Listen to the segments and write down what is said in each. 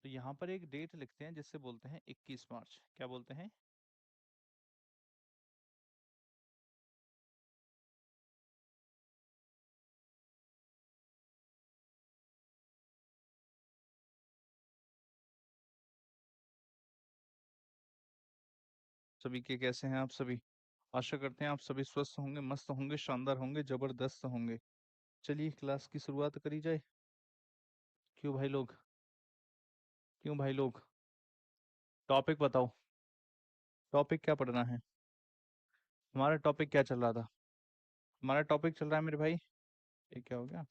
तो यहाँ पर एक डेट लिखते हैं जिससे बोलते हैं 21 मार्च। क्या बोलते हैं? सभी के कैसे हैं आप सभी? आशा करते हैं आप सभी स्वस्थ होंगे, मस्त होंगे, शानदार होंगे, जबरदस्त होंगे। चलिए क्लास की शुरुआत करी जाए। क्यों भाई लोग? क्यों भाई लोग? टॉपिक बताओ। टॉपिक क्या पढ़ना है? हमारा टॉपिक क्या चल रहा था? हमारा टॉपिक चल रहा है मेरे भाई। ये क्या हो गया?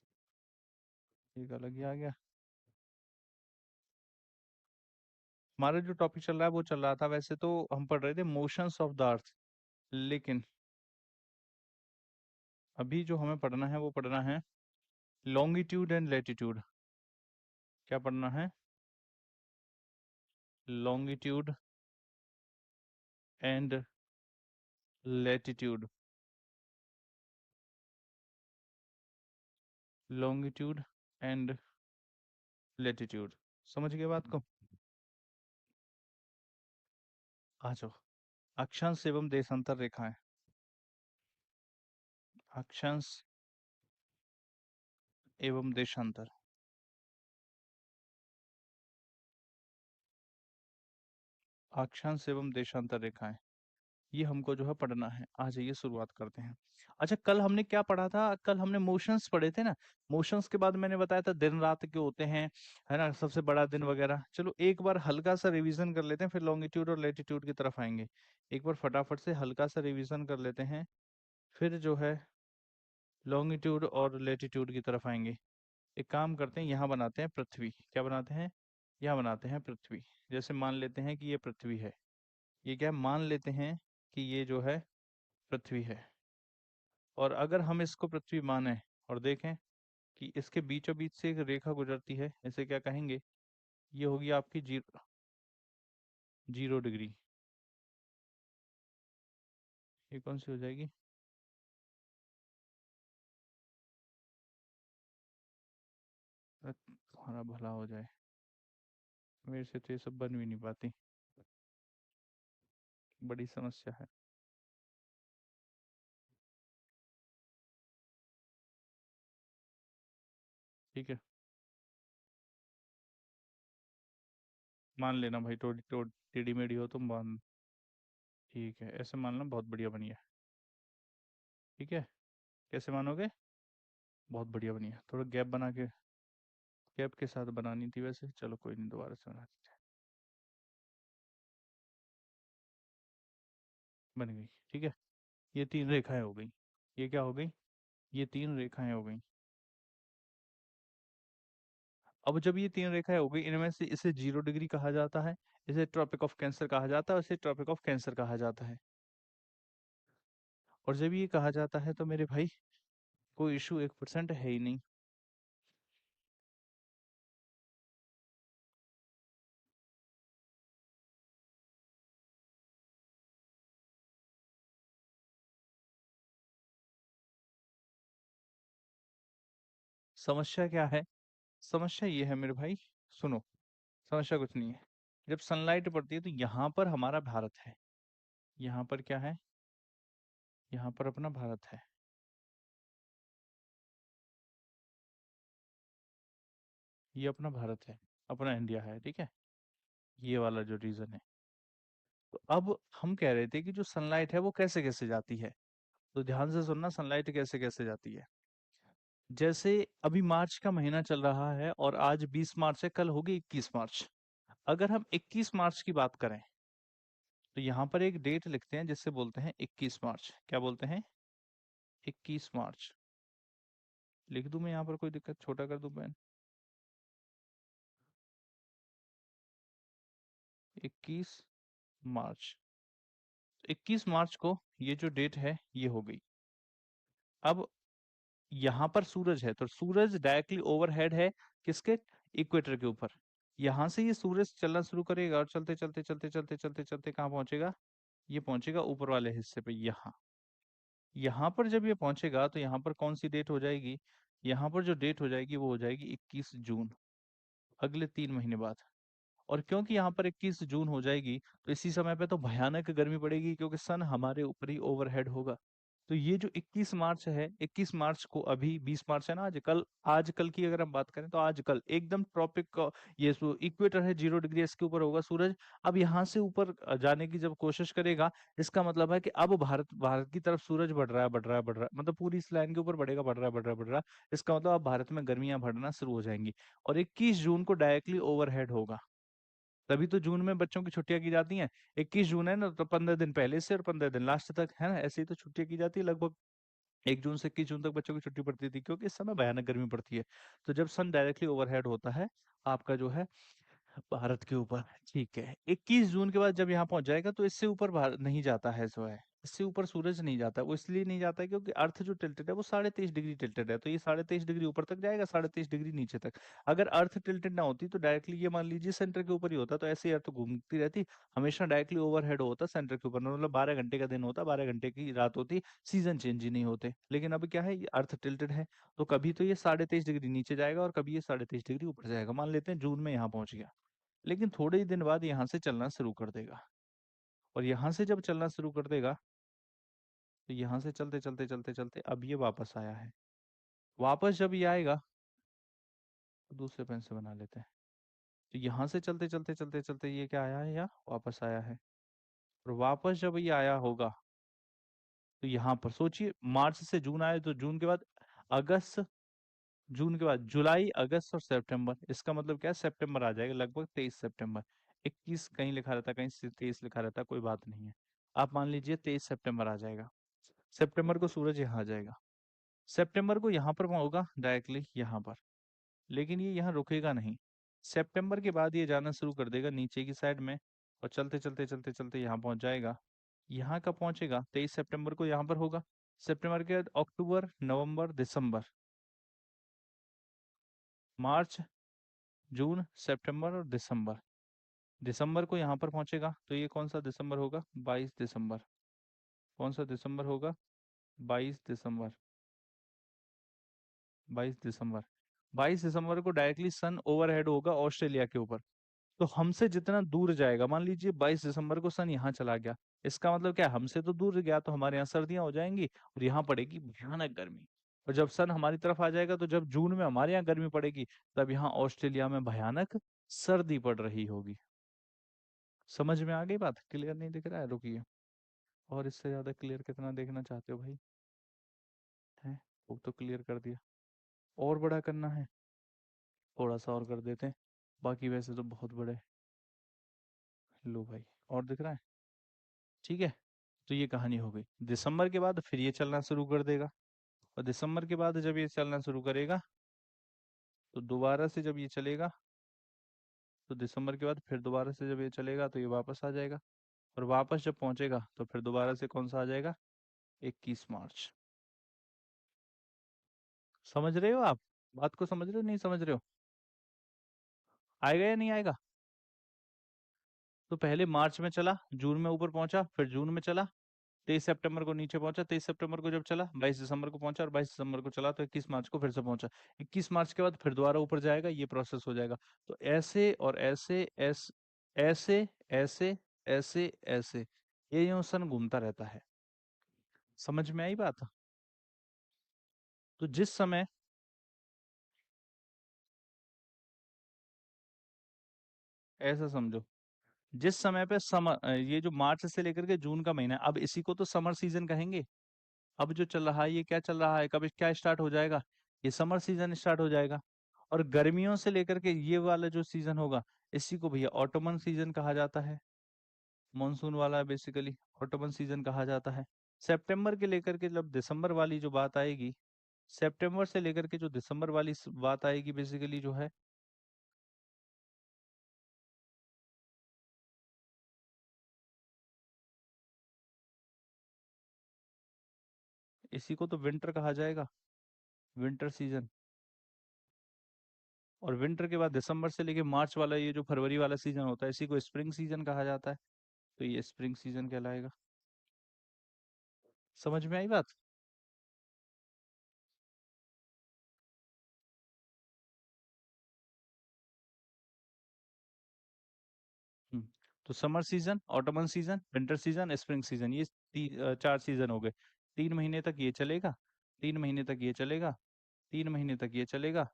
एक अलग ही आ गया। हमारा जो टॉपिक चल रहा है वो चल रहा था, वैसे तो हम पढ़ रहे थे मोशंस ऑफ द अर्थ, लेकिन अभी जो हमें पढ़ना है वो पढ़ना है लॉन्गिट्यूड एंड लेटिट्यूड। क्या पढ़ना है? Longitude and latitude. Longitude and latitude. समझ गए बात को? आ जाओ। अक्षांश एवं देशांतर रेखाएं। अक्षांश एवं देशांतर। अक्षांश एवं देशांतर रेखाएं, ये हमको जो है पढ़ना है। आ जाइए शुरुआत करते हैं। अच्छा, कल हमने क्या पढ़ा था? कल हमने मोशंस पढ़े थे ना। मोशंस के बाद मैंने बताया था दिन रात के होते हैं, है ना, सबसे बड़ा दिन वगैरह। चलो एक बार हल्का सा रिवीजन कर लेते हैं, फिर लॉन्गिट्यूड और लेटिट्यूड की तरफ आएंगे। एक बार फटाफट से हल्का सा रिवीजन कर लेते हैं, फिर जो है लॉन्गिट्यूड और लेटिट्यूड की तरफ आएंगे। एक काम करते हैं, यहाँ बनाते हैं पृथ्वी। क्या बनाते हैं? यहाँ बनाते हैं पृथ्वी। जैसे मान लेते हैं कि ये पृथ्वी है। ये क्या है? मान लेते हैं कि ये जो है पृथ्वी है। और अगर हम इसको पृथ्वी माने और देखें कि इसके बीचों बीच से एक रेखा गुजरती है, इसे क्या कहेंगे? ये होगी आपकी 0 डिग्री। ये कौन सी हो जाएगी? तुम्हारा भला हो जाए, मेरे से तो ये सब बन भी नहीं पाती। बड़ी समस्या है। ठीक है, मान लेना भाई, टेढ़ी मेढ़ी हो तुम मान। ठीक है, ऐसे मान लो, बहुत बढ़िया बनी है। ठीक है, कैसे मानोगे? बहुत बढ़िया बनी है। थोड़ा गैप बना के, गैप के साथ बनानी थी वैसे। चलो कोई नहीं, दोबारा से बना देते हैं। बन गई। ठीक है, ये 3 रेखाएं हो गई। ये क्या हो गई? ये 3 रेखाएं हो गई। अब जब ये 3 रेखाएं हो गई, इनमें से इसे 0 डिग्री कहा जाता है, इसे ट्रॉपिक ऑफ कैंसर कहा जाता है, और इसे ट्रॉपिक ऑफ कैंसर कहा जाता है। और जब ये कहा जाता है तो मेरे भाई कोई इशू 1% है ही नहीं। समस्या क्या है? समस्या ये है मेरे भाई, सुनो। समस्या कुछ नहीं है। जब सनलाइट पड़ती है तो यहाँ पर हमारा भारत है। यहाँ पर क्या है? यहाँ पर अपना भारत है। ये अपना भारत है, अपना इंडिया है। ठीक है, ये वाला जो रीजन है। तो अब हम कह रहे थे कि जो सनलाइट है वो कैसे कैसे जाती है। तो ध्यान से सुनना, सनलाइट कैसे कैसे जाती है। जैसे अभी मार्च का महीना चल रहा है और आज 20 मार्च है, कल होगी 21 मार्च। अगर हम 21 मार्च की बात करें तो यहाँ पर एक डेट लिखते हैं जिससे बोलते हैं 21 मार्च। क्या बोलते हैं? 21 मार्च। लिख दूं मैं यहाँ पर? कोई दिक्कत? छोटा कर दूं पेन? 21 मार्च। 21 मार्च को ये जो डेट है ये हो गई। अब यहाँ पर सूरज है तो सूरज डायरेक्टली ओवरहेड है, किसके? इक्वेटर के ऊपर। यहाँ से ये सूरज चलना शुरू करेगा और चलते चलते चलते चलते चलते चलते कहाँ पहुंचेगा? ये पहुंचेगा ऊपर वाले हिस्से पे, यहाँ। यहाँ पर जब ये पहुंचेगा तो यहाँ पर कौन सी डेट हो जाएगी? यहाँ पर जो डेट हो जाएगी वो हो जाएगी 21 जून, अगले 3 महीने बाद। और क्योंकि यहाँ पर 21 जून हो जाएगी, तो इसी समय पे तो भयानक गर्मी पड़ेगी, क्योंकि सन हमारे ऊपर ही ओवरहेड होगा। तो ये जो 21 मार्च है, 21 मार्च को, अभी 20 मार्च है ना आज, आज कल की अगर हम बात करें तो आज कल एकदम ट्रॉपिक, ये इक्वेटर है, 0 डिग्री इसके ऊपर होगा सूरज। अब यहाँ से ऊपर जाने की जब कोशिश करेगा, इसका मतलब है कि अब भारत भारत की तरफ सूरज बढ़ रहा है, बढ़ रहा है, बढ़ रहा है, मतलब पूरी इस लाइन के ऊपर बढ़ेगा, बढ़ रहा है, बढ़ रहा है, बढ़ रहा है। इसका मतलब अब भारत में गर्मियां बढ़ना शुरू हो जाएंगी, और 21 जून को डायरेक्टली ओवरहेड होगा। तभी तो जून में बच्चों की छुट्टियां की जाती हैं। 21 जून है ना, तो 15 दिन पहले से और 15 दिन लास्ट तक, है ना, ऐसे ही तो छुट्टियां की जाती है लगभग। 1 जून से 21 जून तक बच्चों की छुट्टी पड़ती थी, क्योंकि इस समय भयानक गर्मी पड़ती है। तो जब सन डायरेक्टली ओवरहेड होता है आपका जो है भारत के ऊपर, ठीक है, 21 जून के बाद जब यहाँ पहुंच जाएगा, तो इससे ऊपर नहीं जाता है जो है, इससे ऊपर सूरज नहीं जाता। वो इसलिए नहीं जाता है क्योंकि अर्थ जो टिल्टेड है वो 23.5 डिग्री टिल्टेड है, तो ये 23.5 डिग्री ऊपर तक जाएगा, 23.5 डिग्री नीचे तक। अगर अर्थ टिल्टेड ना होती तो डायरेक्टली ये मान लीजिए सेंटर के ऊपर ही होता, तो ऐसे ही अर्थ घूमती रहती, हमेशा डायरेक्टली ओवरहेड होता सेंटर के ऊपर, मतलब 12 घंटे का दिन होता, 12 घंटे की रात होती, सीजन चेंज ही नहीं होते। लेकिन अब क्या है, ये अर्थ टिल्टेड है, तो कभी तो ये 23.5 डिग्री नीचे जाएगा और कभी ये 23.5 डिग्री ऊपर जाएगा। मान लेते हैं जून में यहाँ पहुंच गया, लेकिन थोड़े ही दिन बाद यहाँ से चलना शुरू कर देगा, और यहाँ से जब चलना शुरू कर देगा, तो यहाँ से चलते चलते चलते चलते अब ये वापस आया है। वापस जब ये आएगा, तो दूसरे पेन से बना लेते हैं। तो यहाँ से चलते चलते चलते चलते ये क्या आया है, या वापस आया है। और वापस जब ये आया होगा, तो यहाँ पर सोचिए, मार्च से जून आया, तो जून के बाद अगस्त, जून के बाद जुलाई, अगस्त और सितंबर, इसका मतलब क्या है, सितंबर आ जाएगा, लगभग 23 सितंबर। 21 कहीं लिखा रहता है, कहीं 23 लिखा रहता है, कोई बात नहीं है। आप मान लीजिए 23 सितंबर आ जाएगा। सितंबर को सूरज यहाँ आ जाएगा, सितंबर को यहाँ पर होगा डायरेक्टली यहाँ पर, लेकिन ये यहाँ रुकेगा नहीं। सितंबर के बाद ये जाना शुरू कर देगा नीचे की साइड में, और चलते चलते चलते चलते यहाँ पहुंच जाएगा। यहाँ कब पहुंचेगा, 23 सितंबर को यहाँ पर होगा। सितंबर के बाद अक्टूबर, नवंबर, दिसंबर, मार्च, जून, सितंबर और दिसंबर। दिसंबर को यहाँ पर पहुंचेगा, तो ये कौन सा दिसंबर होगा, 22 दिसंबर। कौन सा दिसंबर होगा, 22 दिसंबर, 22 दिसंबर। 22 दिसंबर को डायरेक्टली सन ओवरहेड होगा ऑस्ट्रेलिया के ऊपर। तो हमसे जितना दूर जाएगा, मान लीजिए 22 दिसंबर को सन यहाँ चला गया, इसका मतलब क्या है, हमसे तो दूर गया, तो हमारे यहाँ सर्दियां हो जाएंगी, और यहाँ पड़ेगी भयानक गर्मी। और जब सन हमारी तरफ आ जाएगा, तो जब जून में हमारे यहाँ गर्मी पड़ेगी, तब यहाँ ऑस्ट्रेलिया में भयानक सर्दी पड़ रही होगी। समझ में आ गई बात, क्लियर नहीं दिख रहा है, रुकिए। और इससे ज्यादा क्लियर कितना देखना चाहते हो भाई, है, वो तो क्लियर कर दिया, और बड़ा करना है, थोड़ा सा और कर देते हैं, बाकी वैसे तो बहुत बड़े। लो भाई, और दिख रहा है, ठीक है। तो ये कहानी हो गई। दिसंबर के बाद फिर ये चलना शुरू कर देगा, और दिसंबर के बाद जब ये चलना शुरू करेगा, तो दोबारा से जब ये चलेगा, तो दिसंबर के बाद फिर दोबारा से जब ये चलेगा, तो ये वापस आ जाएगा, और वापस जब पहुंचेगा, तो फिर दोबारा से कौन सा आ जाएगा, 21 मार्च। समझ रहे हो आप, बात को समझ रहे हो, नहीं समझ रहे हो, आएगा या नहीं आएगा। तो पहले मार्च में चला, जून में ऊपर पहुंचा, फिर जून में चला, 23 सितंबर को नीचे पहुंचा, 23 सितंबर को जब चला, 22 दिसंबर को पहुंचा, और 22 दिसंबर को चला, तो 21 मार्च को फिर से पहुंचा। 21 मार्च के बाद फिर दोबारा ऊपर जाएगा, ये प्रोसेस हो जाएगा। तो ऐसे और ऐसे, ऐसे ऐसे ऐसे ऐसे, ये यूं सन घूमता रहता है। समझ में आई बात। तो जिस समय, ऐसा समझो, जिस समय पे समर, ये जो मार्च से लेकर के जून का महीना है, अब इसी को तो समर सीजन कहेंगे। अब जो चल रहा है, ये क्या चल रहा है, कब क्या स्टार्ट हो जाएगा, ये समर सीजन स्टार्ट हो जाएगा। और गर्मियों से लेकर के ये वाला जो सीजन होगा, इसी को भैया ऑटोमन सीजन कहा जाता है। मॉनसून वाला बेसिकली ऑटोमन सीजन कहा जाता है। सितंबर के लेकर के जब दिसंबर वाली जो बात आएगी, सितंबर से लेकर के जो दिसंबर वाली बात आएगी बेसिकली जो है, इसी को तो विंटर कहा जाएगा, विंटर सीजन। और विंटर के बाद दिसंबर से लेके मार्च वाला ये जो फरवरी वाला सीजन होता है, इसी को स्प्रिंग सीजन कहा जाता है। तो ये स्प्रिंग सीजन कहलाएगा। समझ में आई बात। तो summer season, Ottoman season, winter season, spring season, ये 4 सीजन हो गए। 3 महीने तक ये चलेगा, 3 महीने तक ये चलेगा, 3 महीने तक ये चलेगा,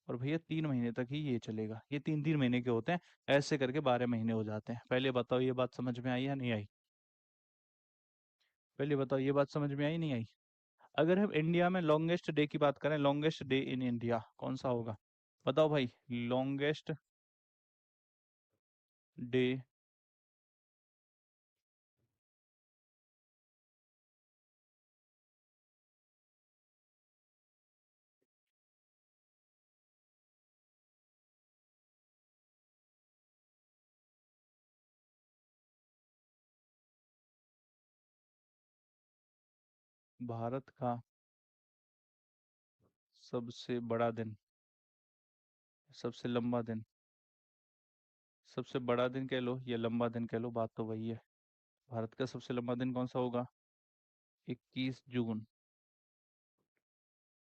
और भैया 3 महीने तक ही ये चलेगा। ये 3 3 महीने के होते हैं। ऐसे करके 12 महीने हो जाते हैं। पहले बताओ ये बात समझ में आई या नहीं आई? पहले बताओ ये बात समझ में आई नहीं आई? अगर हम इंडिया में लॉन्गेस्ट डे की बात करें, लॉन्गेस्ट डे इन इंडिया कौन सा होगा? बताओ भाई। Longest day. भारत का सबसे बड़ा दिन, सबसे लंबा दिन, सबसे बड़ा दिन कह लो या लंबा दिन कह लो, बात तो वही है। भारत का सबसे लंबा दिन कौन सा होगा? 21 जून।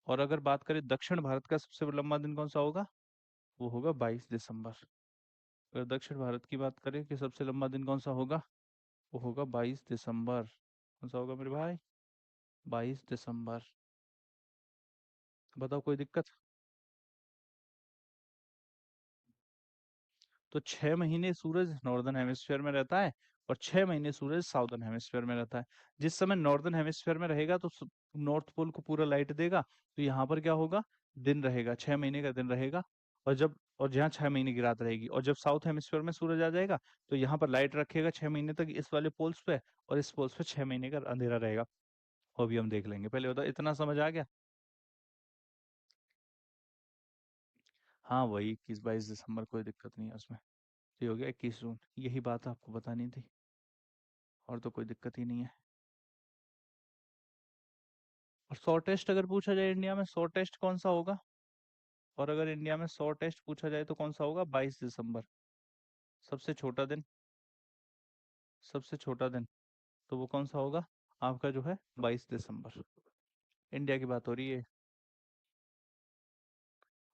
और अगर बात करें दक्षिण भारत का सबसे लंबा दिन कौन सा होगा? वो होगा 22 दिसंबर। अगर दक्षिण भारत की बात करें कि सबसे लंबा दिन कौन सा होगा, वो होगा 22 दिसंबर। कौन सा होगा मेरे भाई? 22 दिसंबर। बताओ कोई दिक्कत? तो 6 महीने सूरज नॉर्दर्न हेमिस्फीयर में रहता है, और 6 महीने सूरज साउदर्न हेमिस्फीयर में रहता है। जिस समय नॉर्दर्न हेमिस्फीयर में रहेगा तो नॉर्थ पोल को पूरा लाइट देगा, तो यहाँ पर क्या होगा? दिन रहेगा, 6 महीने का दिन रहेगा। और जहाँ 6 महीने की रात रहेगी, और जब साउथ हेमिस्फीयर में सूरज आ जाएगा, तो यहाँ पर लाइट रखेगा 6 महीने तक इस वाले पोल्स पे, और इस पोल्स पे 6 महीने का अंधेरा रहेगा। वो भी हम देख लेंगे। पहले बताओ इतना समझ आ गया? हाँ वही 21 22 दिसंबर, कोई दिक्कत नहीं है उसमें। तो ये हो गया 21 जून। यही बात आपको बतानी थी, और तो कोई दिक्कत ही नहीं है। और शॉर्टेस्ट अगर पूछा जाए इंडिया में, शॉर्टेस्ट कौन सा होगा? और अगर इंडिया में शॉर्टेस्ट पूछा जाए तो कौन सा होगा? 22 दिसंबर। सबसे छोटा दिन, सबसे छोटा दिन, तो वो कौन सा होगा? आपका जो है 22 दिसंबर। इंडिया की बात हो रही है।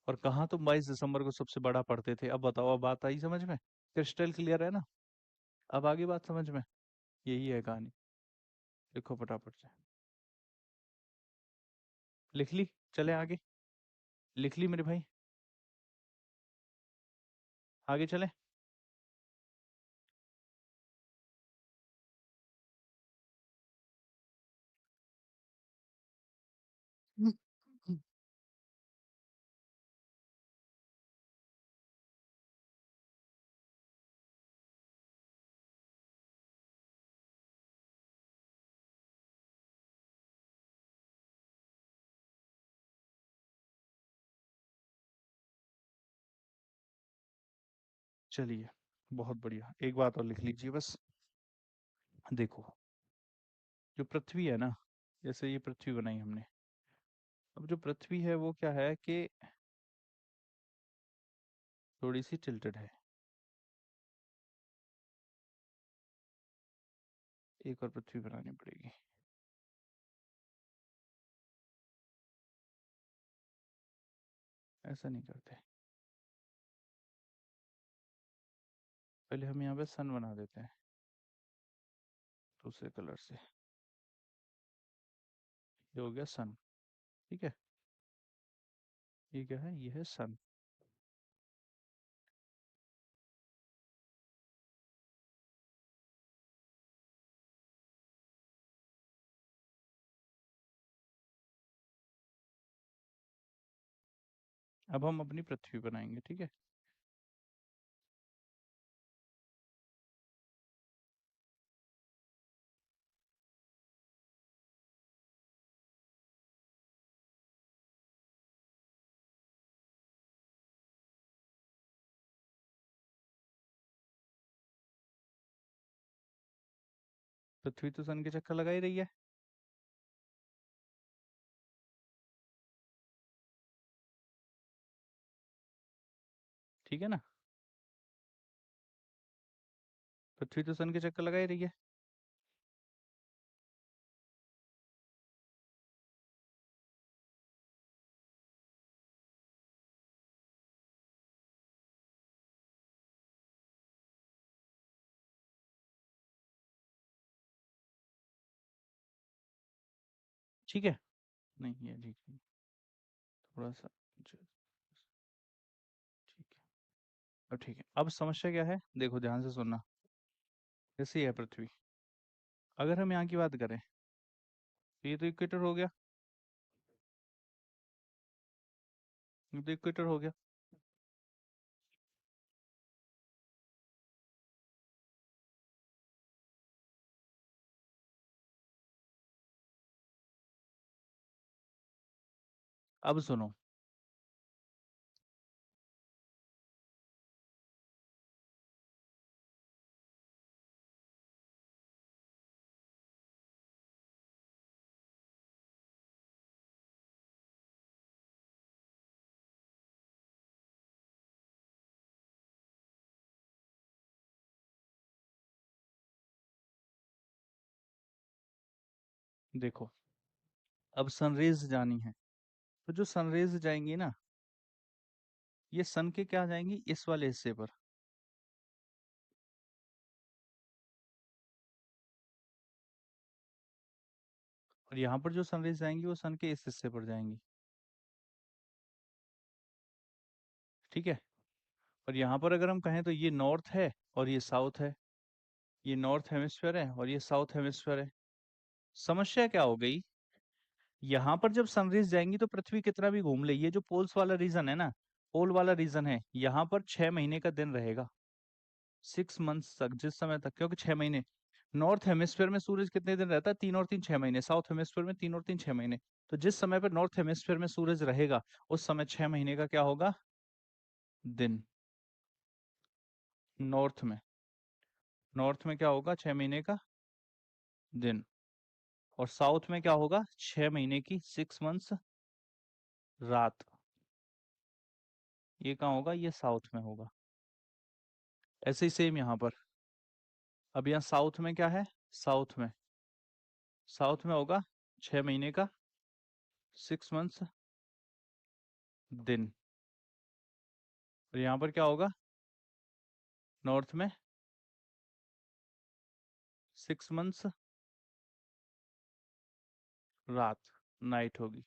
और कहाँ तुम 22 दिसंबर को सबसे बड़ा पढ़ते थे? अब बताओ, अब बात आई समझ में? क्रिस्टल क्लियर है ना? अब आगे बात समझ में? यही है कहानी। लिखो फटाफट से। लिख ली? चले आगे। लिख ली मेरे भाई? आगे चले? चलिए, बहुत बढ़िया। एक बात और लिख लीजिए बस। देखो, जो पृथ्वी है ना, जैसे ये पृथ्वी बनाई हमने, अब जो पृथ्वी है वो क्या है कि थोड़ी सी टिल्टेड है। एक और पृथ्वी बनानी पड़ेगी। ऐसा नहीं करते। पहले हम यहाँ पे सन बना देते हैं दूसरे कलर से। ये हो गया सन। ठीक है। ये क्या है? ये है सन। अब हम अपनी पृथ्वी बनाएंगे, ठीक है। पृथ्वी तो सन के चक्कर लगा ही रही है। ठीक है ना? पृथ्वी तो सन के चक्कर लगा ही रही है। ठीक है, नहीं ये ठीक है, थोड़ा सा ठीक है। अब ठीक है, अब समस्या क्या है, देखो ध्यान से सुनना। जैसे ये है पृथ्वी, अगर हम यहाँ की बात करें तो ये तो इक्वेटर हो गया, ये तो इक्वेटर हो गया। अब सुनो, देखो अब सनरेज जानी है, तो जो सनरेज जाएंगी ना, ये सन के क्या जाएंगी, इस वाले हिस्से पर, और यहाँ पर जो सनरेज जाएंगी वो सन के इस हिस्से पर जाएंगी। ठीक है, और यहाँ पर अगर हम कहें तो ये नॉर्थ है और ये साउथ है, ये नॉर्थ हेमिस्फीयर है और ये साउथ हेमिस्फीयर है। समस्या क्या हो गई, यहाँ पर जब सनरेज जाएंगी तो पृथ्वी कितना भी घूम ले, ये जो पोल्स वाला रीजन है ना, पोल वाला रीजन है, यहाँ पर 6 महीने का दिन रहेगा, 6 मंथ्स तक, जिस समय तक, क्योंकि 6 महीने नॉर्थ हेमिस्फीयर में सूरज कितने दिन रहता है, 3 और 3 6 महीने, साउथ हेमिस्फीयर में 3 और 3 6 महीने। तो जिस समय पर नॉर्थ हेमिस्फीयर में सूरज रहेगा, उस समय 6 महीने का क्या होगा, दिन। नॉर्थ में, नॉर्थ में क्या होगा, 6 महीने का दिन। और साउथ में क्या होगा, 6 महीने की, 6 मंथ्स रात। ये कहाँ होगा, ये साउथ में होगा। ऐसे ही सेम यहाँ पर, अब यहाँ साउथ में क्या है, साउथ में, साउथ में होगा 6 महीने का, 6 मंथ्स दिन। और यहाँ पर क्या होगा, नॉर्थ में 6 मंथ्स रात, नाइट होगी।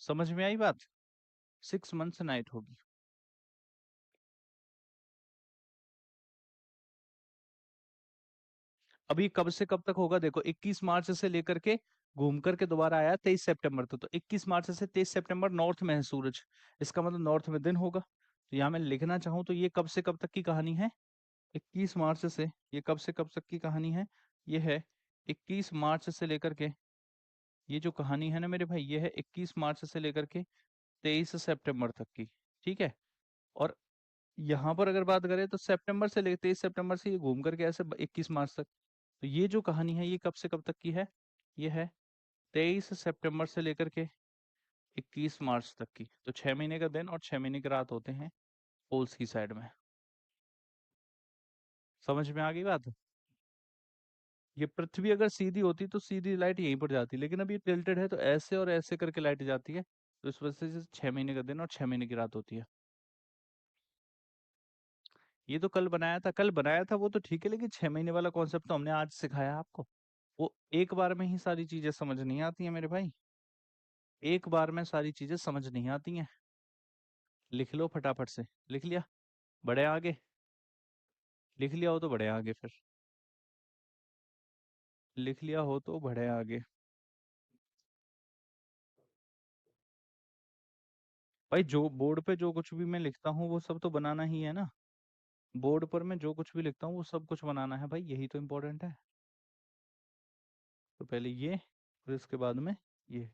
समझ में आई बात, 6 मंथ्स नाइट होगी। अब ये कब से कब तक होगा, देखो 21 मार्च से लेकर के घूम करके दोबारा आया 23 सितंबर तक, तो 21 मार्च से 23 सितंबर नॉर्थ में है सूरज, इसका मतलब नॉर्थ में दिन होगा। तो यहाँ मैं लिखना चाहूँ तो ये कब से कब तक की कहानी है, 21 मार्च से, ये कब से कब तक की कहानी है, ये है 21 मार्च से लेकर के, ये जो कहानी है ना मेरे भाई, ये है 21 मार्च से लेकर के 23 सितंबर तक की। ठीक है, और यहाँ पर अगर बात करें तो सितंबर से लेकर 23 सितंबर से ये घूम करके ऐसे 21 मार्च तक। तो ये जो कहानी है ये कब से कब तक की है, ये है 23 सितंबर से लेकर के 21 मार्च तक की। तो 6 महीने का दिन और 6 महीने की रात होते हैं पोल्स की साइड में। समझ में आ गई बात, ये पृथ्वी अगर सीधी होती तो सीधी लाइट यहीं पर जाती, लेकिन अब ये टिल्टेड है तो ऐसे और ऐसे करके लाइट जाती है, तो इस वजह से 6 महीने का दिन और 6 महीने की रात होती है। ये तो कल बनाया था, कल बनाया था वो तो ठीक है, लेकिन 6 महीने वाला कॉन्सेप्ट तो हमने आज सिखाया आपको। वो एक बार में ही सारी चीजें समझ नहीं आती हैं मेरे भाई, एक बार में सारी चीजें समझ नहीं आती हैं। लिख लो फटाफट से, लिख लिया, बढ़े आगे, लिख लिया हो तो बढ़े आगे फिर, लिख लिया हो तो बढ़े आगे। भाई जो बोर्ड पे जो कुछ भी मैं लिखता हूँ वो सब तो बनाना ही है ना, बोर्ड पर मैं जो कुछ भी लिखता हूँ वो सब कुछ बनाना है भाई, यही तो इम्पोर्टेंट है। तो पहले ये, फिर इसके बाद में ये।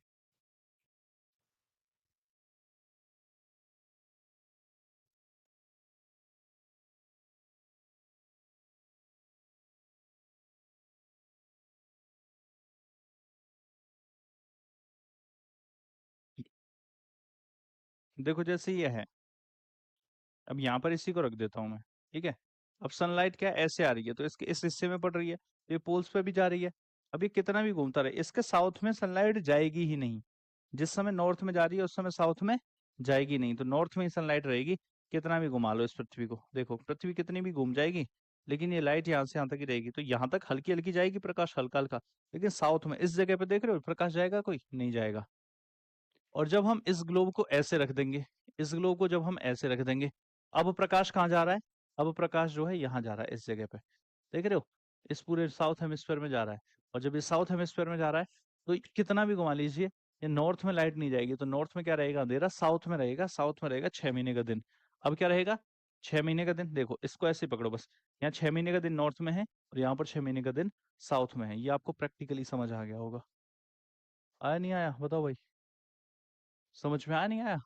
देखो जैसे ये है, अब यहाँ पर इसी को रख देता हूँ मैं। ठीक है, अब सनलाइट क्या है, ऐसे आ रही है तो इसके इस हिस्से में पड़ रही है, तो ये पोल्स पे भी जा रही है। अब ये कितना भी घूमता रहे, इसके साउथ में सनलाइट जाएगी ही नहीं, जिस समय नॉर्थ में जा रही है उस समय साउथ में जाएगी नहीं, तो नॉर्थ में ही सनलाइट रहेगी। कितना भी घुमा लो इस पृथ्वी को, देखो पृथ्वी कितनी भी घूम जाएगी, लेकिन ये लाइट यहाँ से यहाँ तक ही रहेगी, तो यहाँ तक हल्की हल्की जाएगी प्रकाश, हल्का हल्का। लेकिन साउथ में इस जगह पे देख रहे हो प्रकाश जाएगा, कोई नहीं जाएगा। और जब हम इस ग्लोब को ऐसे रख देंगे, इस ग्लोब को जब हम ऐसे रख देंगे, अब प्रकाश कहाँ जा रहा है? अब प्रकाश जो है यहाँ जा रहा है, इस जगह पे। देख रहे हो, इस पूरे साउथ हेमिस्फीयर में जा रहा है। और जब ये साउथ हेमिस्फीयर में जा रहा है, तो कितना भी घुमा लीजिए, ये नॉर्थ में लाइट नहीं जाएगी। तो नॉर्थ में क्या रहेगा? अंधेरा। साउथ में रहेगा, साउथ में रहेगा 6 महीने का दिन। अब क्या रहेगा? 6 महीने का दिन। देखो इसको ऐसे ही पकड़ो बस, यहाँ 6 महीने का दिन नॉर्थ में है, और यहाँ पर 6 महीने का दिन साउथ में है। ये आपको प्रैक्टिकली समझ आ गया होगा। आया नहीं आया बताओ भाई? समझ में आया नहीं आया?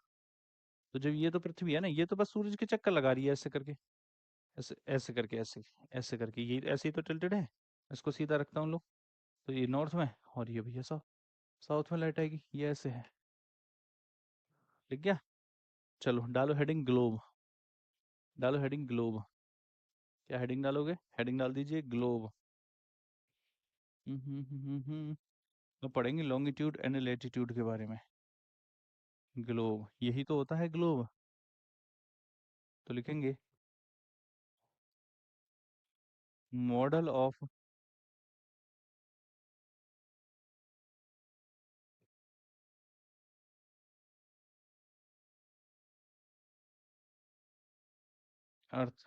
तो जब ये तो पृथ्वी है ना, ये तो बस सूरज के चक्कर लगा रही है ऐसे करके, ऐसे ऐसे करके, ऐसे ऐसे करके, ये ऐसे ही तो टिल्टेड है। इसको सीधा रखता हूँ लो, तो ये नॉर्थ में, और ये भैया साउथ, साउथ में लाइट आएगी। ये ऐसे है, ठीक गया? चलो डालो हेडिंग ग्लोब, डालो हेडिंग ग्लोब। क्या हेडिंग डालोगे? हेडिंग डाल दीजिए ग्लोब। तो पढ़ेंगे लॉन्गिट्यूड एंड लेटीट्यूड के बारे में। ग्लोब, यही तो होता है ग्लोब। तो लिखेंगे model of earth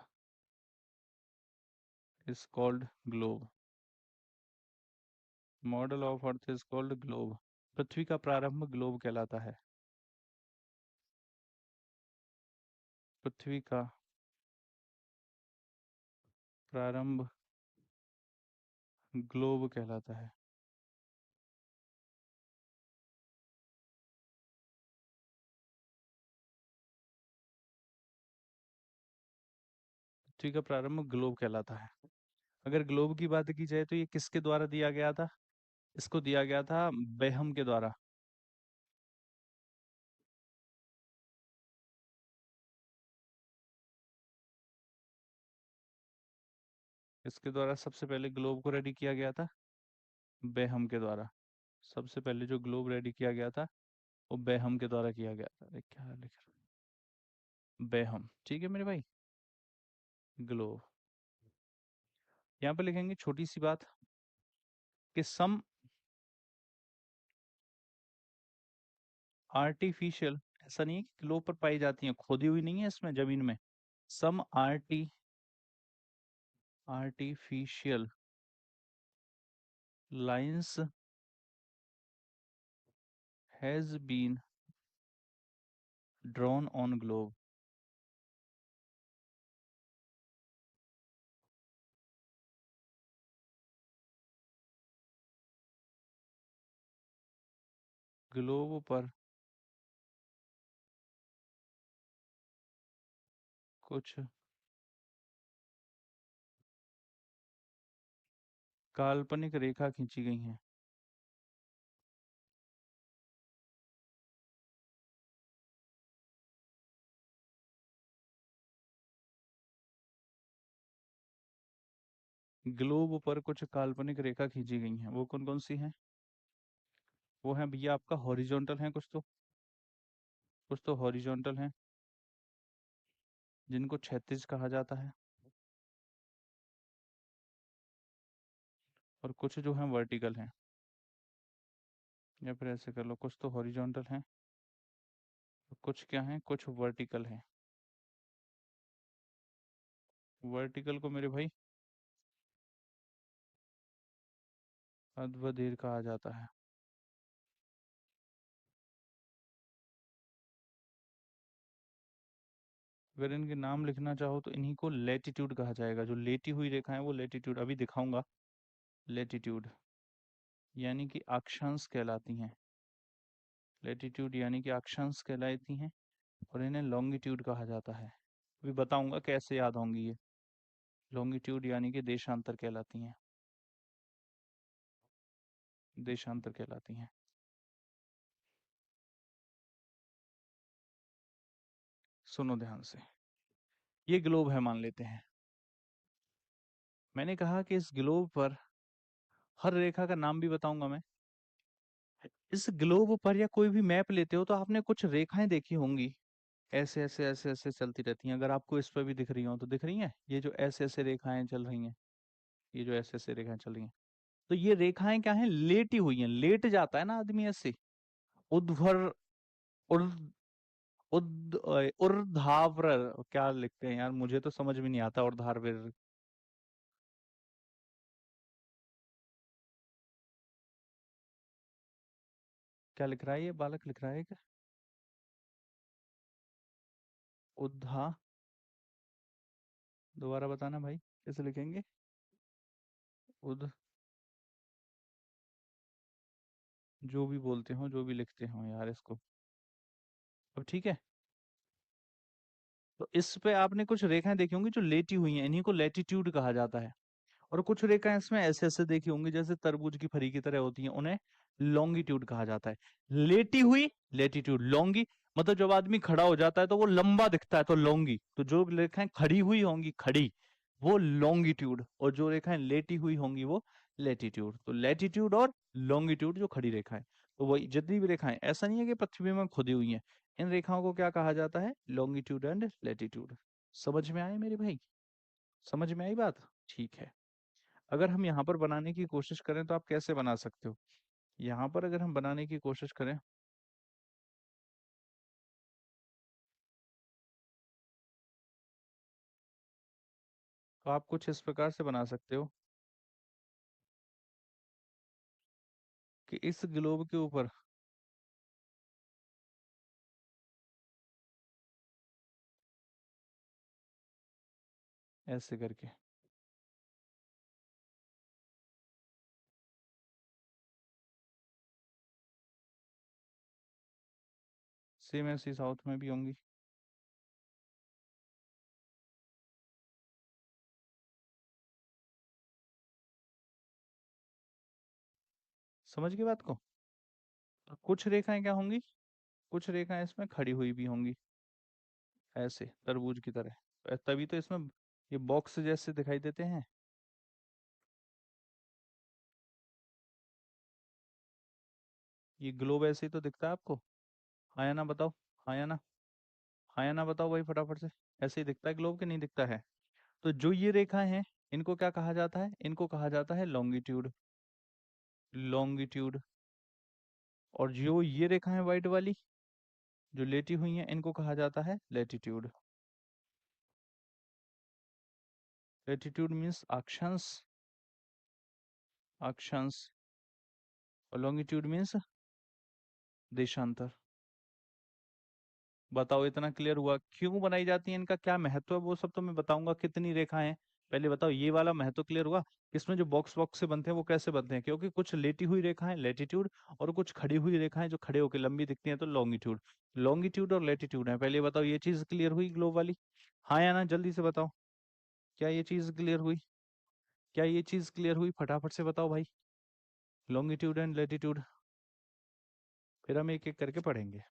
is called globe. Model of earth is called globe. पृथ्वी का प्रारंभ ग्लोब कहलाता है। पृथ्वी का प्रारंभ ग्लोब कहलाता है। पृथ्वी का प्रारंभ ग्लोब कहलाता है। अगर ग्लोब की बात की जाए तो ये किसके द्वारा दिया गया था? इसको दिया गया था बेहम के द्वारा। इसके द्वारा सबसे पहले ग्लोब को रेडी किया गया था, बेहम के द्वारा। सबसे पहले जो ग्लोब रेडी किया गया था, वो बेहम के द्वारा किया गया था। अरे क्या लिख रहा हूँ? बेहम, ठीक है मेरे भाई। ग्लोब, यहाँ पे लिखेंगे छोटी सी बात कि सम आर्टिफिशियल, ऐसा नहीं है कि ग्लोब पर पाई जाती है, खोदी हुई नहीं है इसमें जमीन में। Some artificial lines has been drawn on globe. Globe पर कुछ काल्पनिक रेखा खींची गई हैं। ग्लोब पर कुछ काल्पनिक रेखा खींची गई हैं, वो कौन कौन सी हैं? वो है भैया आपका हॉरिजॉन्टल है, कुछ तो हॉरिजॉन्टल हैं, जिनको क्षैतिज कहा जाता है। और कुछ जो है वर्टिकल हैं, या फिर ऐसे कर लो, कुछ तो हॉरिजॉन्टल हैं, कुछ क्या हैं, कुछ वर्टिकल हैं। वर्टिकल को मेरे भाई अध्वदेर कहा जाता है। अगर इनके नाम लिखना चाहो तो इन्हीं को लेटीट्यूड कहा जाएगा। जो लेटी हुई रेखा है वो लेटीट्यूड, अभी दिखाऊंगा। लेटीट्यूड यानी कि अक्षांश कहलाती हैं। लेटीट्यूड यानी कि अक्षांश कहलाती हैं। और इन्हें लॉन्गिट्यूड कहा जाता है। अभी बताऊंगा कैसे याद होंगी ये। लॉन्गिट्यूड यानी कि देशांतर कहलाती हैं, देशांतर कहलाती हैं। सुनो ध्यान से, ये ग्लोब है मान लेते हैं। मैंने कहा कि इस ग्लोब पर हर रेखा का नाम भी बताऊंगा मैं। इस ग्लोब पर या कोई भी मैप लेते हो तो आपने कुछ रेखाएं देखी होंगी। ऐसे ऐसे ऐसे ऐसे चलती रहती हैं। अगर आपको इस पर भी दिख रही हो तो दिख रही हैं, ये जो ऐसे ऐसे रेखाएं चल रही हैं, ये जो ऐसे ऐसे रेखाएं चल रही हैं, तो ये रेखाएं क्या हैं, लेटी हुई हैं। लेट जाता है ना आदमी ऐसे, उद्भर उर्ध ऊर्ध्वाधर, क्या लिखते हैं यार, मुझे तो समझ में नहीं आता ऊर्ध्वाधर। क्या लिख रहा है ये बालक, लिख रहा है क्या? उद्धा, दोबारा बताना भाई, कैसे लिखेंगे? उद, जो भी बोलते हो, जो भी लिखते हो यार इसको। अब ठीक है। तो इस पे आपने कुछ रेखाएं देखी होंगी जो लेटी हुई हैं, इन्हीं को लैटिट्यूड कहा जाता है। और कुछ रेखाएं इसमें ऐसे ऐसे देखी होंगी जैसे तरबूज की फरी की तरह होती हैं, उन्हें लॉन्गिट्यूड कहा जाता है। लेटी हुई लेटीट्यूड, लॉन्गी मतलब जब आदमी खड़ा हो जाता है तो वो लंबा दिखता है तो लॉन्गी, तो जो रेखाएं खड़ी हुई होंगी, खड़ी, वो लॉन्गिट्यूड, और जो रेखाएं लेटी हुई होंगी वो लेटीट्यूड। तो लेटीट्यूड और लॉन्गिट्यूड जो खड़ी रेखाएं, तो वही जितनी भी रेखाएं, ऐसा नहीं है कि पृथ्वी में खुदी हुई हैं, इन रेखाओं को क्या कहा जाता है, लॉन्गिट्यूड एंड लेटीट्यूड। समझ में आए मेरे भाई? समझ में आई बात? ठीक है। अगर हम यहाँ पर बनाने की कोशिश करें तो आप कैसे बना सकते हो? यहाँ पर अगर हम बनाने की कोशिश करें, तो आप कुछ इस प्रकार से बना सकते हो कि इस ग्लोब के ऊपर ऐसे करके, सेम ऐसी साउथ में भी होंगी। समझ गए बात को? और कुछ रेखाएं क्या होंगी, कुछ रेखाएं इसमें खड़ी हुई भी होंगी, ऐसे तरबूज की तरह। तभी तो इसमें ये बॉक्स जैसे दिखाई देते हैं। ये ग्लोब ऐसे ही तो दिखता है आपको। हाँ या ना बताओ, हाँ या ना, हाँ या ना बताओ भाई फटाफट से। ऐसे ही दिखता है ग्लोब, के नहीं दिखता है? तो जो ये रेखाएं हैं, इनको क्या कहा जाता है, इनको कहा जाता है लॉन्गिट्यूड, लॉन्गिट्यूड। और जो ये रेखा है व्हाइट वाली, जो लेटी हुई है, इनको कहा जाता है लेटीट्यूड। लेटीट्यूड मीन्स अक्षांश, अक्षांश। और लॉन्गिट्यूड मीन्स देशांतर। बताओ, इतना क्लियर हुआ? क्यों बनाई जाती है, इनका क्या महत्व है, वो सब तो मैं बताऊंगा। कितनी रेखाएं हैं, पहले बताओ ये वाला महत्व क्लियर हुआ। इसमें जो बॉक्स बॉक्स से बनते हैं वो कैसे बनते हैं, क्योंकि कुछ लेटी हुई रेखाएं लेटीट्यूड, और कुछ खड़ी हुई रेखाएं जो खड़े होकर लंबी दिखती हैं तो लॉन्गिट्यूड। लॉन्गिट्यूड और लेटीट्यूड है। पहले बताओ ये चीज क्लियर हुई ग्लोब वाली? हाँ या ना, जल्दी से बताओ। क्या ये चीज क्लियर हुई? क्या ये चीज क्लियर हुई, फटाफट से बताओ भाई। Longitude and latitude. फिर हम एक एक करके पढ़ेंगे।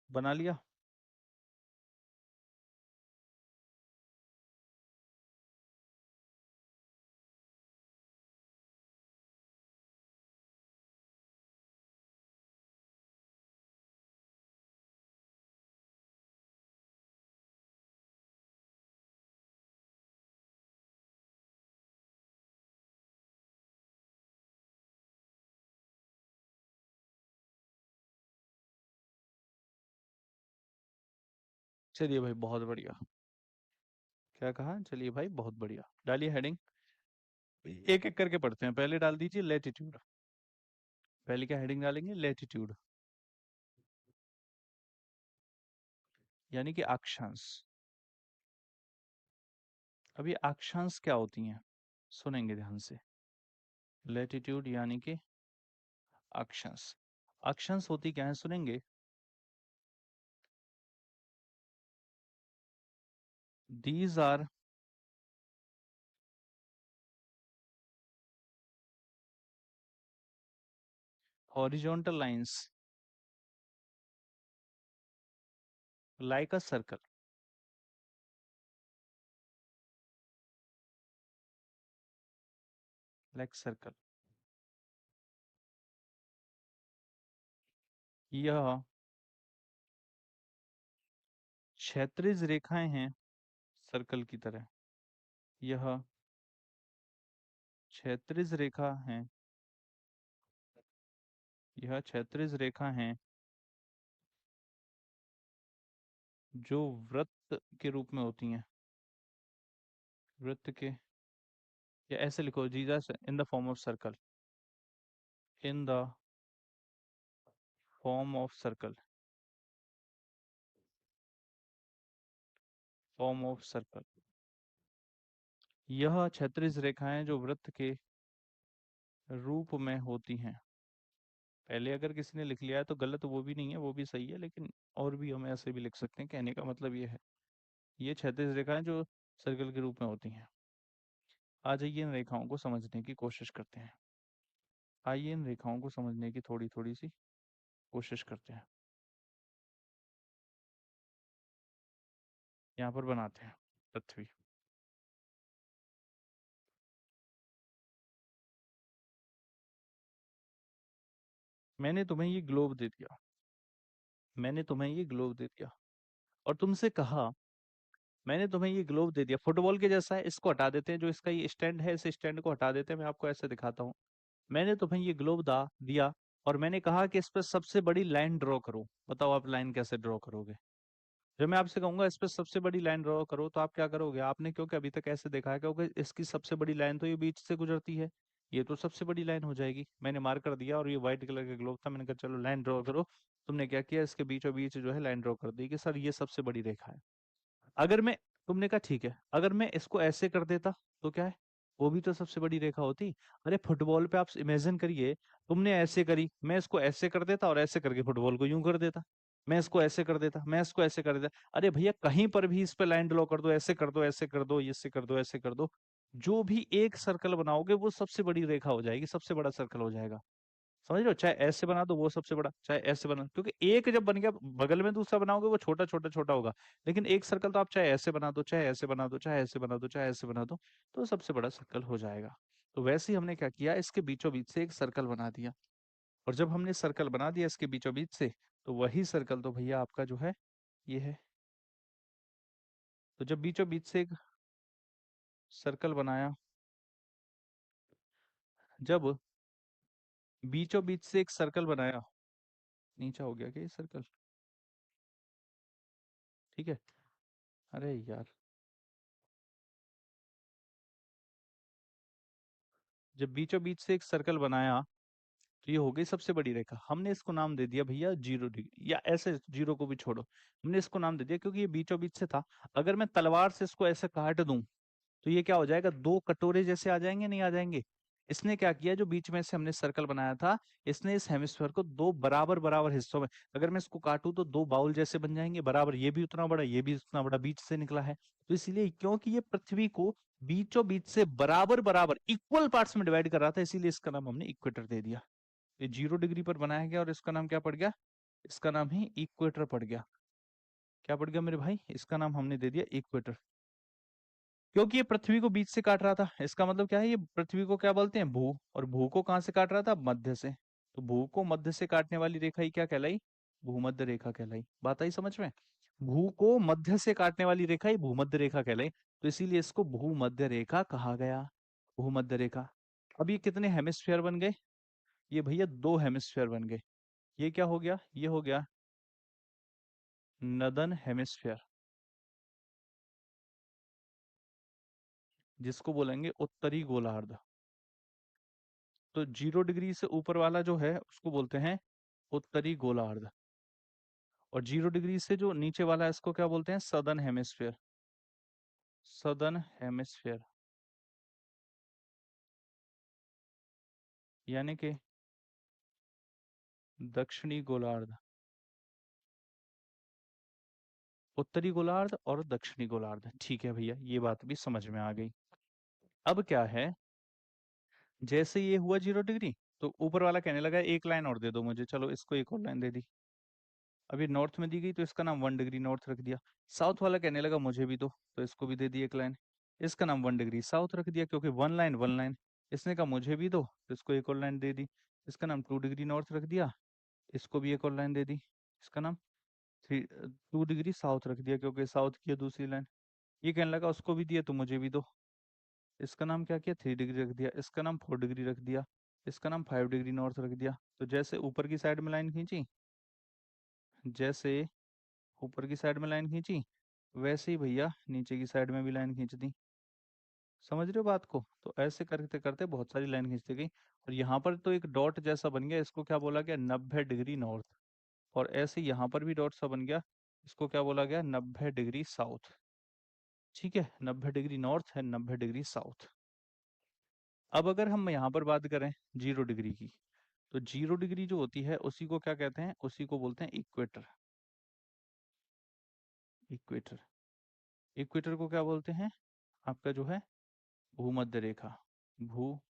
बना लिया? चलिए भाई, बहुत बढ़िया। क्या कहा? चलिए भाई, बहुत बढ़िया। डालिए हेडिंग। एक एक करके पढ़ते हैं। पहले डाल दीजिए लेटीट्यूड। पहले क्या हेडिंग डालेंगे? लेटीट्यूड, यानी कि अक्षांश। अब ये अक्षांश क्या होती हैं, सुनेंगे ध्यान से। लेटीट्यूड यानी कि अक्षांश। अक्षांश होती क्या है सुनेंगे? These are horizontal lines like a circle. Like circle. यह क्षैतिज रेखाएं हैं सर्कल की तरह। यह क्षैतिज रेखा है। यह क्षैतिज रेखा है जो वृत्त के रूप में होती हैं। वृत्त के, या ऐसे लिखो Jesus in the form of circle. In the form of circle. Form of circle. यह क्षैतिज रेखाएं जो वृत्त के रूप में होती हैं। पहले अगर किसी ने लिख लिया है तो गलत वो भी नहीं है, वो भी सही है, लेकिन और भी हम ऐसे भी लिख सकते हैं। कहने का मतलब ये है, ये क्षैतिज रेखाएं जो सर्कल के रूप में होती हैं। आ जाइए इन रेखाओं को समझने की कोशिश करते हैं। आइए इन रेखाओं को समझने की थोड़ी थोड़ी सी कोशिश करते हैं। यहाँ पर बनाते हैं पृथ्वी। मैंने तुम्हें ये ग्लोब दे दिया। मैंने तुम्हें ये ग्लोब दे दिया और तुमसे कहा, मैंने तुम्हें ये ग्लोब दे दिया, फुटबॉल के जैसा है, इसको हटा देते हैं, जो इसका ये स्टैंड है इस स्टैंड को हटा देते हैं। मैं आपको ऐसे दिखाता हूँ। मैंने तुम्हें ये ग्लोब दिया और मैंने कहा कि इस पर सबसे बड़ी लाइन ड्रॉ करो। बताओ आप लाइन कैसे ड्रॉ करोगे? जब मैं आपसे कहूंगा इस पर सबसे बड़ी लाइन ड्रॉ करो तो आप क्या करोगे? आपने क्योंकि अभी तक ऐसे देखा है, क्योंकि इसकी सबसे बड़ी लाइन तो ये बीच से गुजरती है। ये तो सबसे बड़ी लाइन हो जाएगी। मैंने मार्क कर दिया और ये व्हाइट कलर का ग्लोब था। मैंने कहा चलो लाइन ड्रॉ करो। तुमने क्या किया? इसके बीचों बीच जो है लाइन ड्रॉ कर दी कि सर ये सबसे बड़ी रेखा है। अगर मैं, तुमने कहा ठीक है, अगर मैं इसको ऐसे कर देता तो क्या है? वो भी तो सबसे बड़ी रेखा होती। अरे फुटबॉल पे आप इमेजिन करिए, तुमने ऐसे करी, मैं इसको ऐसे कर देता और ऐसे करके फुटबॉल को यूं कर देता। मैं इसको ऐसे कर देता, मैं इसको ऐसे कर देता। अरे भैया कहीं पर भी इस पे लाइन ड्रॉ कर दो, ऐसे कर दो, ऐसे कर दो, ऐसे कर दो, ऐसे कर दो, जो भी एक सर्कल बनाओगे वो सबसे बड़ी रेखा हो जाएगी, सबसे बड़ा सर्कल हो जाएगा। समझ रहे हो? चाहे ऐसे बना दो वो सबसे बड़ा, चाहे ऐसे बना, क्योंकि एक जब बन गया बगल में दूसरा बनाओगे वो छोटा छोटा छोटा होगा। लेकिन एक सर्कल तो आप चाहे ऐसे बना दो, चाहे ऐसे बना दो, चाहे ऐसे बना दो, चाहे ऐसे बना दो, तो सबसे बड़ा सर्कल हो जाएगा। तो वैसे ही हमने क्या किया, इसके बीचों बीच से एक सर्कल बना दिया। और जब हमने सर्कल बना दिया इसके बीचों बीच से, तो वही सर्कल तो भैया आपका जो है ये है। तो जब बीचों बीच से एक सर्कल बनाया, जब बीचों बीच से एक सर्कल बनाया, नीचा हो गया क्या ये सर्कल? ठीक है। अरे यार, जब बीचों बीच से एक सर्कल बनाया तो ये हो गई सबसे बड़ी रेखा। हमने इसको नाम दे दिया भैया 0 डिग्री, या ऐसे जीरो को भी छोड़ो, हमने इसको नाम दे दिया क्योंकि ये बीचों बीच से था। अगर मैं तलवार से इसको ऐसे काट दूं तो ये क्या हो जाएगा? दो कटोरे जैसे आ जाएंगे, नहीं आ जाएंगे? इसने क्या किया, जो बीच में से हमने सर्कल बनाया था, इसने इस हेमिस्फीयर को दो बराबर बराबर हिस्सों में, अगर मैं इसको काटूं तो दो बाउल जैसे बन जाएंगे बराबर, ये भी उतना बड़ा, ये भी उतना बड़ा बीच से निकला है। तो इसलिए क्योंकि ये पृथ्वी को बीचों बीच से बराबर बराबर इक्वल पार्ट्स में डिवाइड कर रहा था, इसीलिए इसका नाम हमने इक्वेटर दे दिया। ये 0 डिग्री पर बनाया गया और इसका नाम क्या पड़ गया? इसका नाम ही इक्वेटर पड़ गया। क्या पड़ गया मेरे भाई? इसका नाम हमने दे दिया इक्वेटर। क्योंकि ये पृथ्वी को बीच से काट रहा था, इसका मतलब क्या है, ये पृथ्वी को क्या बोलते हैं? भू। और भू को कहाँ से काट रहा था? मध्य से। तो भू को मध्य से काटने वाली रेखा ही क्या कहलाई? भूमध्य रेखा कहलाई। बात आई समझ में? भू को मध्य से काटने वाली रेखा ही भूमध्य रेखा कहलाई। तो इसीलिए इसको भूमध्य रेखा कहा गया। भूमध्य रेखा। अब ये कितने हेमिस्फीयर बन गए? ये भैया दो हेमिस्फीयर बन गए। ये क्या हो गया? ये हो गया नदन हेमिस्फीयर, जिसको बोलेंगे उत्तरी गोलार्ध। तो 0 डिग्री से ऊपर वाला जो है उसको बोलते हैं उत्तरी गोलार्ध, और 0 डिग्री से जो नीचे वाला है इसको क्या बोलते हैं? Southern hemisphere. Southern hemisphere. यानी कि दक्षिणी गोलार्ध, उत्तरी गोलार्ध और दक्षिणी गोलार्ध, ठीक है भैया, ये बात भी समझ में आ गई। अब क्या है, जैसे ये हुआ 0 डिग्री, तो ऊपर वाला कहने लगा एक लाइन और दे दो मुझे, चलो इसको एक और लाइन दे दी। अब ये नॉर्थ में दी गई तो इसका नाम 1 डिग्री नॉर्थ रख दिया। साउथ वाला कहने लगा मुझे भी दो, तो इसको भी दे दी एक लाइन, इसका नाम 1 डिग्री साउथ रख दिया, क्योंकि वन लाइन वन लाइन। इसने कहा मुझे भी दो, तो इसको एक और लाइन दे दी, इसका नाम 2 डिग्री नॉर्थ रख दिया, इसको भी एक और लाइन दे दी, इसका नाम 2 डिग्री साउथ रख दिया, क्योंकि साउथ की है दूसरी लाइन। ये कहने लगा उसको भी दिया तो मुझे भी दो, इसका नाम क्या किया, 3 डिग्री रख दिया, इसका नाम 4 डिग्री रख दिया, इसका नाम 5 डिग्री नॉर्थ रख दिया। तो जैसे ऊपर की साइड में लाइन खींची, जैसे ऊपर की साइड में लाइन खींची, वैसे ही भैया नीचे की साइड में भी लाइन खींच दी। समझ रहे हो बात को? तो ऐसे करते करते बहुत सारी लाइन खींचती गई, और यहाँ पर तो एक डॉट जैसा बन गया, इसको क्या बोला गया, 90 डिग्री नॉर्थ। और ऐसे यहाँ पर भी डॉट सा बन गया, इसको क्या बोला गया, 90 डिग्री साउथ। ठीक है, 90 डिग्री नॉर्थ है, 90 डिग्री साउथ। अब अगर हम यहाँ पर बात करें 0 डिग्री की, तो 0 डिग्री जो होती है उसी को क्या कहते हैं, उसी को बोलते हैं इक्वेटर। इक्वेटर, इक्वेटर को क्या बोलते हैं, आपका जो है भूमध्य रेखा, भूमध्य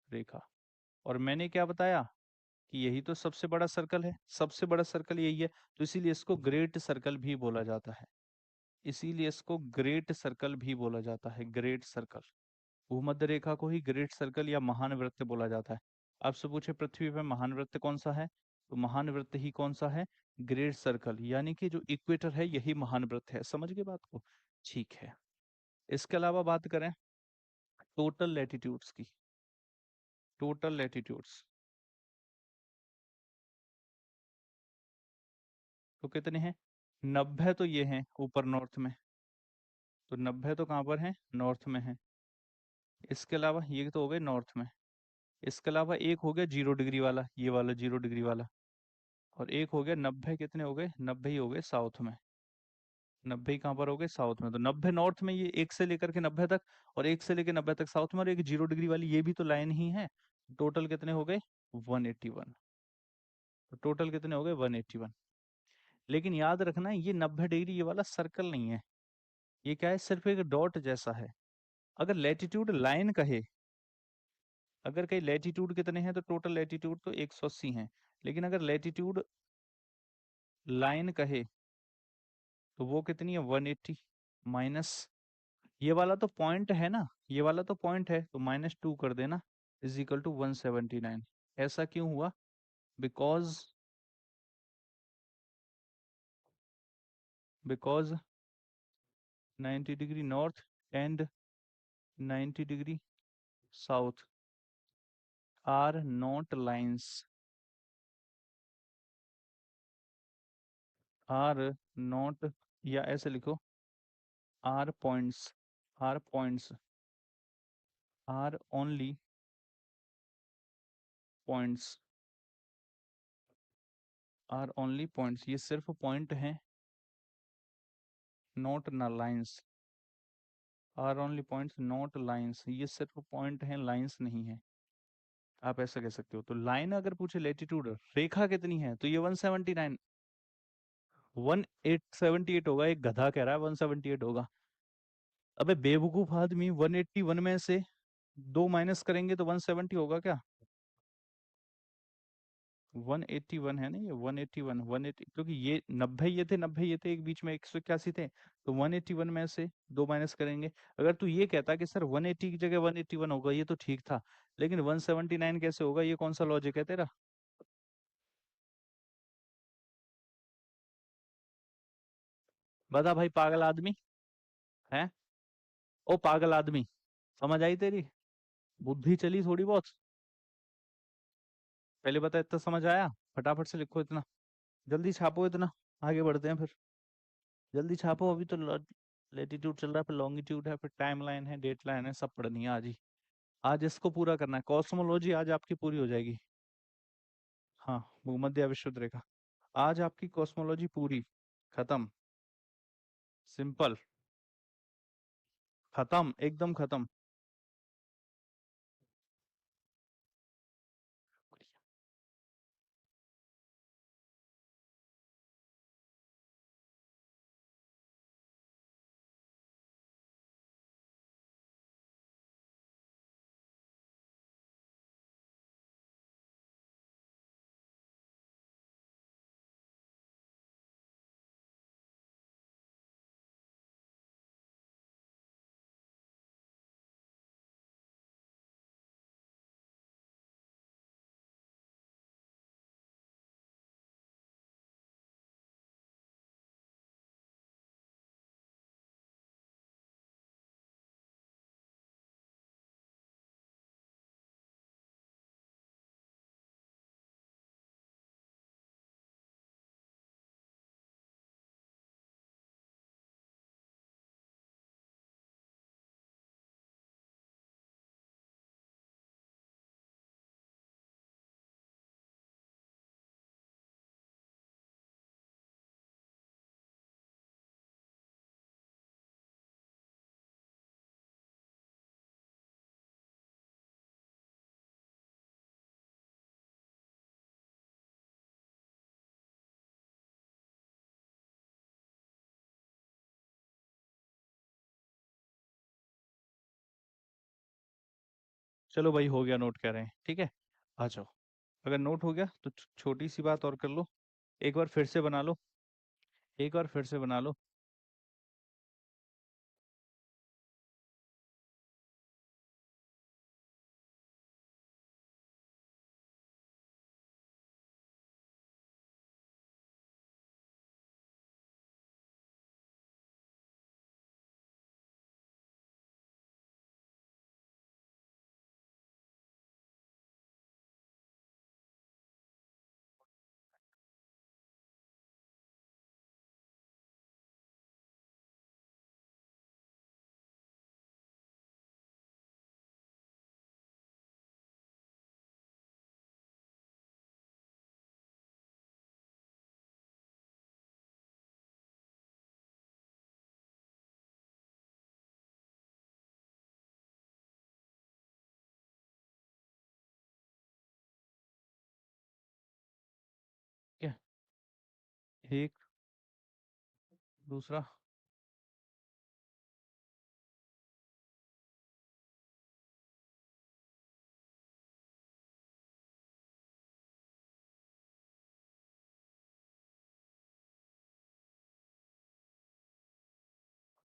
रेखा। और मैंने क्या बताया कि यही तो सबसे बड़ा सर्कल है, सबसे बड़ा सर्कल यही है, तो इसीलिए इसको ग्रेट सर्कल भी बोला जाता है, इसीलिए इसको ग्रेट सर्कल भी बोला जाता है, ग्रेट सर्कल। भूमध्य रेखा को ही ग्रेट सर्कल या महान वृत्त बोला जाता है। आपसे पूछे पृथ्वी पर महान वृत्त कौन सा है, तो महान वृत्त ही कौन सा है, ग्रेट सर्कल, यानी कि जो इक्वेटर है यही महान वृत्त है। समझ गए बात को? ठीक है। इसके अलावा बात करें टोटल लैटिट्यूड्स की, टोटल लैटिट्यूड्स तो कितने हैं, 90 तो ये हैं ऊपर नॉर्थ में, तो 90 तो कहाँ पर है, नॉर्थ में है। इसके अलावा ये तो हो गए नॉर्थ में, इसके अलावा एक हो गया 0 डिग्री वाला, ये वाला 0 डिग्री वाला, और एक हो गया 90, कितने हो गए, 90 ही हो गए साउथ में। 90 कहाँ पर हो गए, साउथ में, तो 90 नॉर्थ में, ये एक से लेकर के 90 तक, और एक से लेकर 90 तक साउथ में, और एक 0 डिग्री वाली ये भी तो लाइन ही है। टोटल कितने हो गए, 181। तो टोटल कितने हो गए, 181। लेकिन याद रखना ये 90 डिग्री ये वाला सर्कल नहीं है, ये क्या है, सिर्फ एक डॉट जैसा है। अगर लैटिट्यूड लाइन कहे, अगर कहीं लैटिट्यूड कितने हैं, तो टोटल लैटिट्यूड तो 180 हैं, लेकिन अगर लैटिट्यूड लाइन कहे तो वो कितनी है, 180 माइनस, ये वाला तो पॉइंट है ना, ये वाला तो पॉइंट है, तो -2 कर देना, इज इक्वल टू 179। ऐसा क्यों हुआ, because, because 90 degree north and 90 degree south are not lines, are not, या ऐसे लिखो, are points, are points, are only points, are only points, ये सिर्फ पॉइंट हैं, नॉट ना lines, are only points not lines, ये सिर्फ पॉइंट हैं, लाइन्स नहीं है। आप ऐसा कह सकते हो। तो लाइन अगर पूछे लेटीट्यूड, रेखा कितनी है, तो ये 179, 1878 होगा, एक गधा कह रहा है 178 होगा। अबे बेवकूफ आदमी, 181 में से 2 माइनस करेंगे तो 170 होगा क्या, 181 है ना ये, 181, 180, क्योंकि ये 90 ये थे, 90 ये थे, एक बीच में 181 थे, तो 181 में से 2 माइनस करेंगे। अगर तू ये कहता कि सर 180 की जगह 181 होगा, ये तो ठीक था, लेकिन 179 कैसे होगा, ये कौन सा लॉजिक है तेरा? बता भाई पागल आदमी है, ओ पागल आदमी, समझ आई तेरी, बुद्धि चली थोड़ी बहुत? पहले बता, इतना समझ आया? फटाफट से लिखो इतना, जल्दी छापो इतना, आगे बढ़ते हैं फिर, जल्दी छापो, अभी तो लेटीट्यूड चल रहा है, फिर लॉन्गिट्यूड है, फिर टाइम लाइन है, डेट लाइन है, सब पढ़नी है आज ही। आज इसको पूरा करना है, कॉस्मोलॉजी आज आपकी पूरी हो जाएगी। हाँ, भूमध्य विषुवत रेखा, आज आपकी कॉस्मोलॉजी पूरी, खत्म, सिंपल, खत्म, एकदम खत्म। चलो भाई, हो गया, नोट कर रहे हैं, ठीक है। आ जाओ। अगर नोट हो गया तो छोटी सी बात और कर लो। एक बार फिर से बना लो। एक बार फिर से बना लो। ठीक है। एक। दूसरा।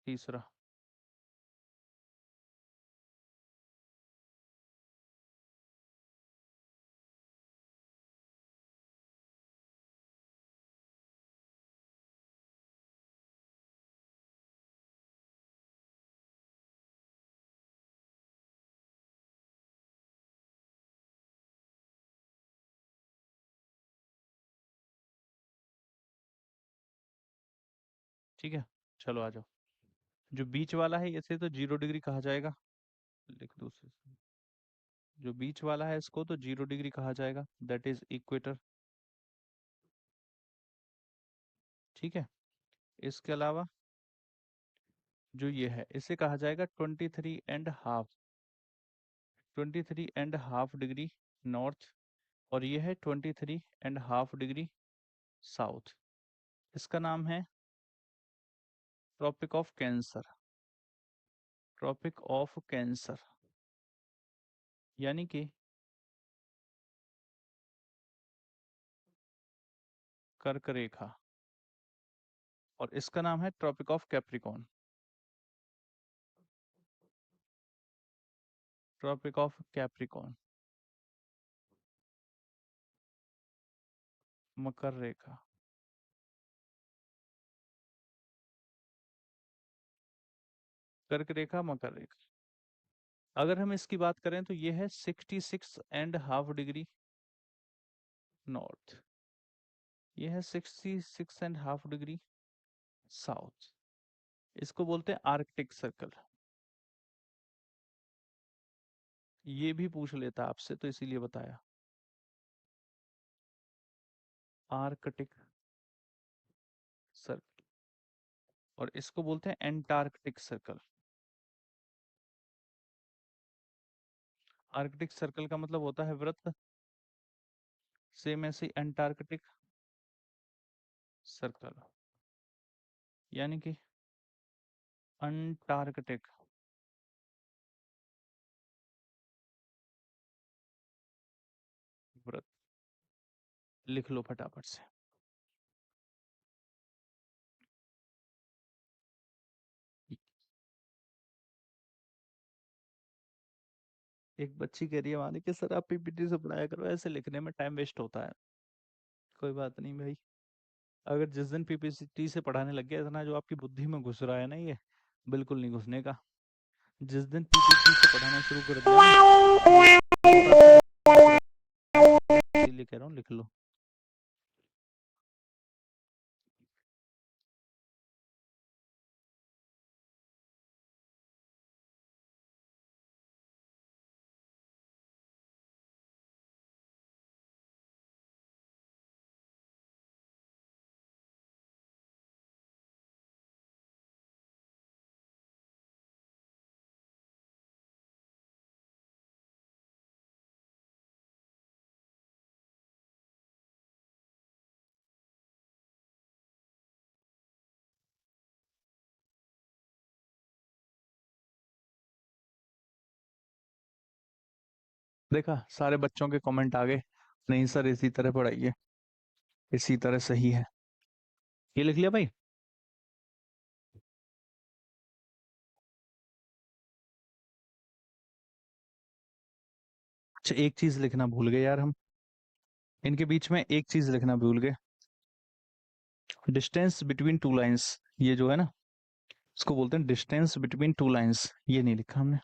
तीसरा। ठीक है। चलो आ जाओ। जो बीच वाला है इसे तो 0 डिग्री कहा जाएगा। लिख दो उसे। जो बीच वाला है इसको तो 0 डिग्री कहा जाएगा, दैट इज इक्वेटर। ठीक है। इसके अलावा जो ये है इसे कहा जाएगा 23.5। 23.5 डिग्री नॉर्थ। और ये है 23.5 डिग्री साउथ। इसका नाम है tropic of cancer. Tropic of cancer यानी कि कर्क रेखा। और इसका नाम है tropic of capricorn. Tropic of capricorn. मकर रेखा। कर्क रेखा, मकर रेखा। अगर हम इसकी बात करें तो ये है 66.5 डिग्री नॉर्थ। ये है 66.5 डिग्री साउथ। इसको बोलते हैं आर्कटिक सर्कल। ये भी पूछ लेता आपसे तो इसीलिए बताया। Arctic circle. और इसको बोलते हैं एंटार्कटिक सर्कल। आर्कटिक सर्कल का मतलब होता है वृत्त। सेम ऐसे एंटार्कटिक सर्कल यानी कि अंटार्कटिक वृत्त। लिख लो फटाफट से। एक बच्ची कह रही है मानी कि सर आप पीपीटी से पढ़ाया करो, ऐसे लिखने में टाइम वेस्ट होता है। कोई बात नहीं भाई। अगर जिस दिन पीपीटी से पढ़ाने लग गया इतना जो आपकी बुद्धि में घुस रहा है ना, ये बिल्कुल नहीं घुसने का। जिस दिन पीपीटी से पढ़ाना शुरू कर दिया ना, बहुत आपके दिमाग में घुस रहा है, इसीलिए कह रहा हूँ लिख लो। देखा सारे बच्चों के कमेंट आ गए, नहीं सर इसी तरह पढ़ाइए, इसी तरह सही है। ये लिख लिया भाई। अच्छा एक चीज लिखना भूल गए यार हम, इनके बीच में एक चीज लिखना भूल गए, डिस्टेंस बिटवीन टू लाइंस। ये जो है ना, इसको बोलते हैं डिस्टेंस बिटवीन टू लाइंस, ये नहीं लिखा हमने।